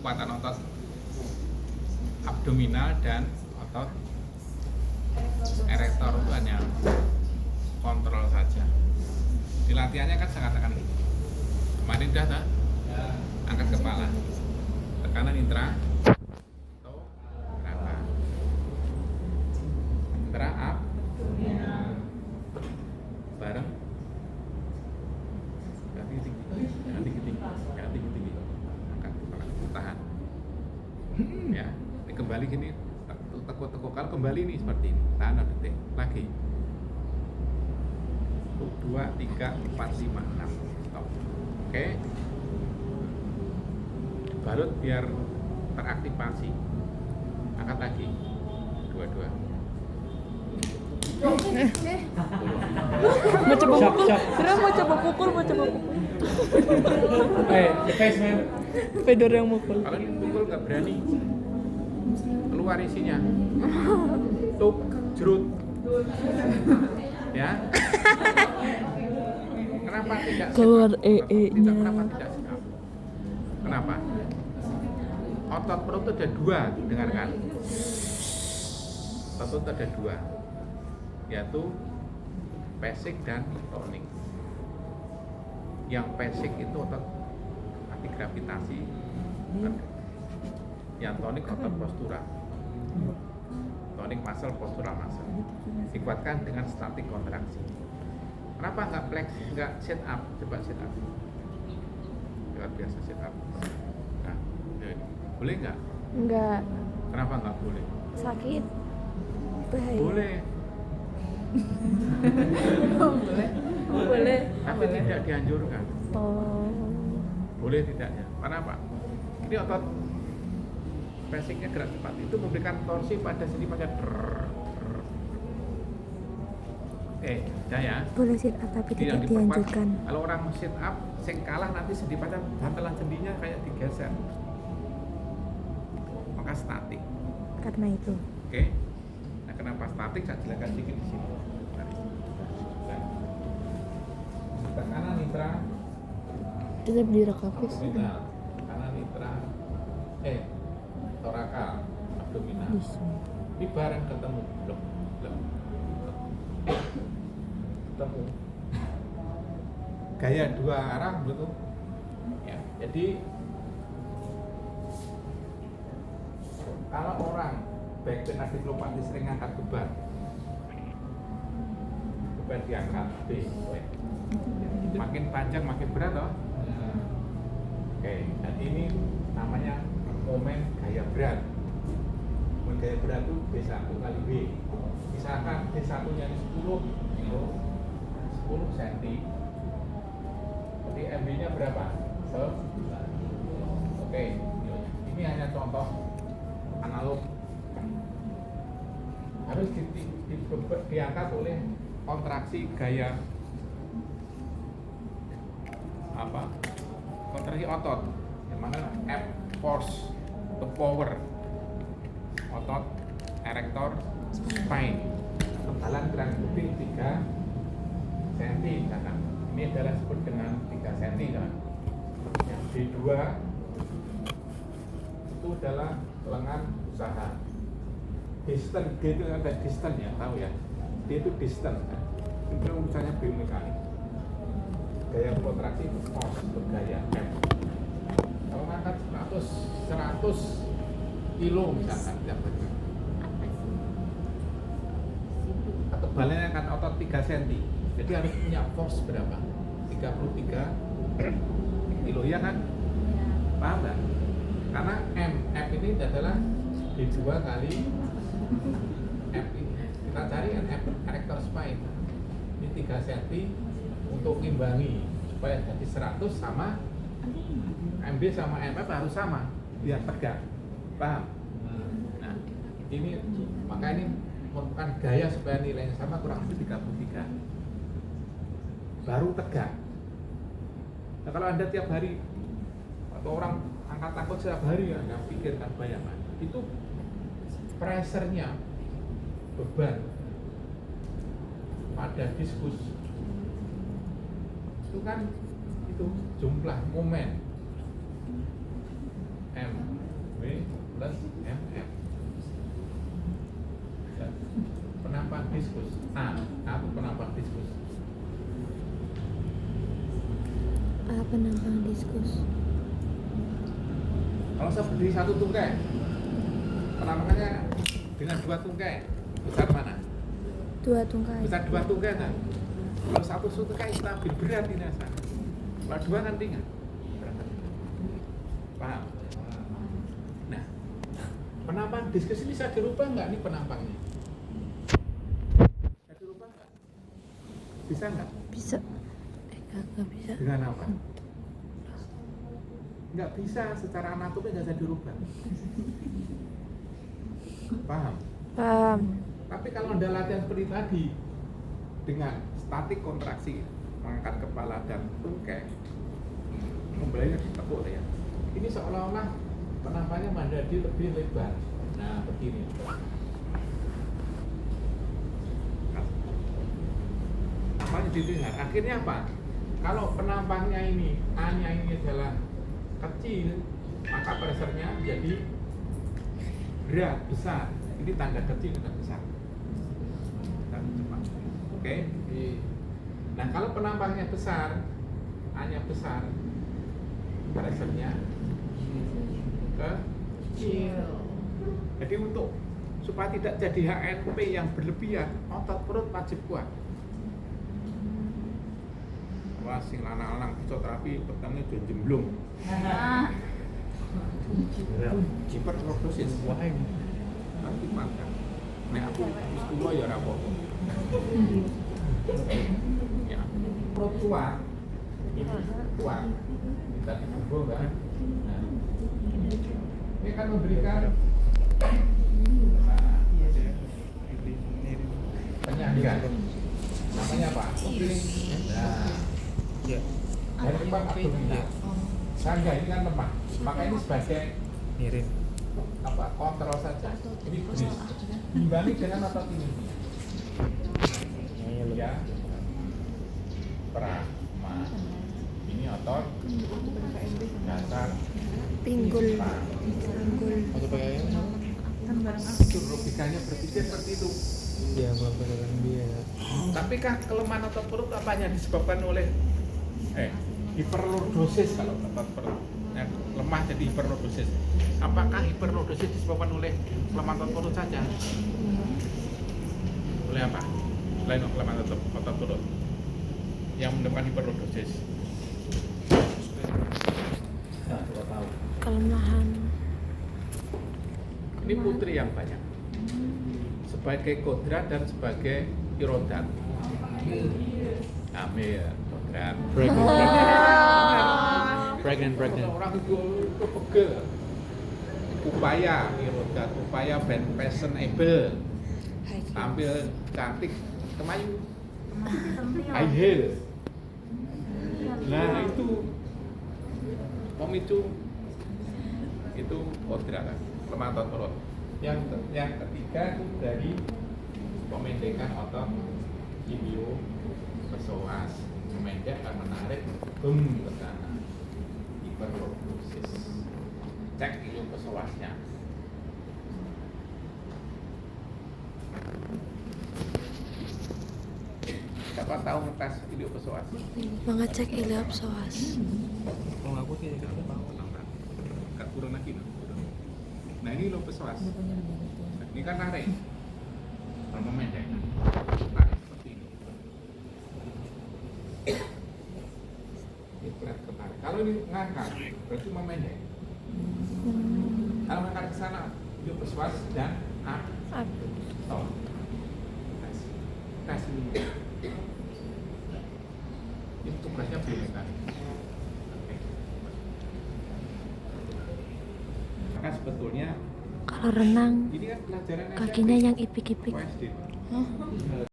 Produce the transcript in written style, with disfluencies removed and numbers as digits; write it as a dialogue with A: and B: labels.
A: kekuatan otot abdominal dan otot erektor itu hanya kontrol saja. Di latihannya kan saya katakan kemarin dah tak? Angkat kepala, tekanan intra atau berapa? Intra up bareng ganti tinggi, angkat kepala, tahan ya, ini kembali gini, tekuk kalau kembali ini seperti ini, tahan detik lagi 2, 3, 4, 5, 6 stop. Oke, balut biar teraktivasi, angkat lagi 2.
B: Mau coba pukul, Dora mau coba pukul.
C: Face man.
B: Fedor yang mukul.
A: Kalau dipukul nggak berani, keluar isinya, tuk, jerut, ya. Kenapa tidak
B: Keluar
A: sikap?
B: EE-nya.
A: Kenapa tidak sikap? Kenapa? Otot perut itu ada 2, dengarkan. Otot itu ada 2, yaitu basic dan tonik. Yang basic itu otot anti gravitasi, yang tonik otot postura. Tonik muscle, postura muscle. Dikuatkan dengan static kontraksi. Kenapa nggak flex, nggak sit up? Coba sit up. Coba biasa sit up. Nah, boleh nggak?
B: Enggak,
A: Kenapa nggak boleh?
B: sakit. Bahaya.
A: Boleh,
B: Boleh.
A: tapi tidak dianjurkan.
B: Oh.
A: Boleh tidaknya. Kenapa? Ini otot basicnya gerak cepat itu memberikan torsi pada sendi pada Oke, ya.
B: Boleh sit up tapi
A: Jadi
B: tidak
A: yang diperkuat,
B: dianjurkan.
A: kalau orang sit up, sing kalah nanti sendi pada bantalan sendinya kayak digeser. Maka statik.
B: Karena itu.
A: Oke. Nah, kenapa statik? Saya jelaskan sedikit di sini. Kanan mitra,
B: Tetap direkapis.
A: abdominal. Kanan mitra, torakal, abdominal.
B: Bisa.
A: Ini bareng ketemu, belum. Ketemu. Gaya 2 arah betul. Ya, jadi kalau orang baik dan adiplopatis sering angkat beban diangkat B, makin panjang makin berat toh. Oke, dan ini namanya momen gaya berat. Momen gaya berat itu B1 kali B. Misalkan B1 nya 10 kilo, 10 cm. Jadi MB nya berapa? Oke, ini hanya contoh analog. Harus diangkat oleh kontraksi gaya apa? Kontraksi otot, yang mana F force, the power, otot erector spine. Ketebalan kurang lebih 3 cm kan. Ini adalah disebut dengan 3 cm kan. Yang B2 itu adalah lengan usaha. Distance, D itu ada distance ya, tahu ya. D itu distance kan. Itu misalnya biomekanik. Gaya kontraksi itu force, itu gaya M. Kalau ngangkat 100 kilo misalkan, ya betul. Ketebalannya kan otot 3 cm. Jadi harus punya force berapa? 33 kilo ya kan? Paham nggak? Karena F ini adalah B2 kali F ini. Kita cari kan F erector spine. Ini 3 cm untuk imbangi supaya jadi 100 sama MB sama MF harus sama biar tegak. Paham? Nah, ini maka ini merupakan gaya supaya nilainya sama kurang lebih 33 baru tegak. Nah, kalau Anda tiap hari atau orang angkat angkut setiap hari ya, Anda pikirkan bayangan itu pressure-nya beban pada diskus itu kan itu jumlah momen M diskus. Apa penambang diskus?
B: Penambang diskus.
A: Kalau saya berdiri satu tungkai, penambangannya dengan 2 tungkai, besar mana?
B: 2 tungkai.
A: Besar 2 tungkai kan? Kalau satu tungkai stabil berat ini asal. Kalau 2 kan ringan. Paham? Nah, penambang diskus ini bisa dirubah nggak nih penambangnya? Bisa dirubah nggak? Bisa nggak?
B: Bisa. Kagak bisa.
A: Dengan apa? Nggak bisa, secara anatomi nggak bisa dirubah. Paham?
B: Paham.
A: Tapi kalau Anda latihan seperti tadi dengan statik kontraksi, mengangkat kepala dan tungkai, kembalinya ditekuk ya. Ini seolah-olah penampangannya mandadi lebih lebar. Nah, begini. Apanya didengar? Akhirnya apa? Kalau penampangnya ini, A-nya ini adalah kecil, maka pressure-nya jadi berat, besar. Ini tanda kecil dan besar. Cepat. Oke? Nah, kalau penampangnya besar, A-nya besar, pressure-nya kecil. Jadi untuk supaya tidak jadi HNP yang berlebihan, otot perut wajib kuat. Wah, sing lanang-lanang fisioterapi petangnya jon jemblung. Ciper lordosis wae. Tapi mantap. Nek aku wis tuwa ya ora apa-apa. Ya, perut kuat. Ini kuat. Kita dibungkul kan. Nah, ini akan memberikan penyangga. Namanya apa? Nah, ya. Dari depan abdominal. Sangga ini kan lemah. Maka ini sebagai
C: miring.
A: apa? Kontrol saja. Ini bris. Imbangi dengan otot ini. Ya. Prama. Ini otot dasar
B: Pinggul.
C: Atau pakai
A: itu logikanya berpikir seperti itu.
C: ya dengan dia.
A: Tapi kan kelemahan otot perut apanya disebabkan oleh hiperlordosis. Kalau otot perut lemah jadi hiperlordosis. Apakah hiperlordosis disebabkan oleh kelemahan otot perut saja? Oleh apa? Selain kelemahan otot perut yang menyebabkan hiperlordosis. Nah, 2 tahun.
B: Kelemahan.
A: Ini putri yang banyak. Sebagai kodrat dan sebagai irodat. Hamil, kodrat.
C: Pregnant.
A: Orang itu pegel. Upaya irodat, upaya ben fashionable. Tampil cantik, kemayu. High heel. Nah, itu pemicu itu kodrat, kelemahan otot perut. Yang ketiga itu dari pemendekan otot ilio psoas, memendek dan menarik ke kanan, hiperlordosis. Cek ilio psoasnya. Siapa tahu ngetes ilio psoas?
B: Mengecek ilap psoas.
C: Kalau aku tidak tahu.
A: Agak turun lagi. Nah, ini ilio psoas. Ini kan tarik. Kalau memendek, tarik seperti ini. Ini berat ketarik. Kalau ini ngangkat, berarti memendek. Kalau ngangkat ke sana, ilio psoas dan abdomen. Tes ini. Ini tugasnya biomekanik. Maka sebetulnya
B: Kalau renang
A: ini kan pelajaran
B: kakinya yang ipik-ipik.
A: SD.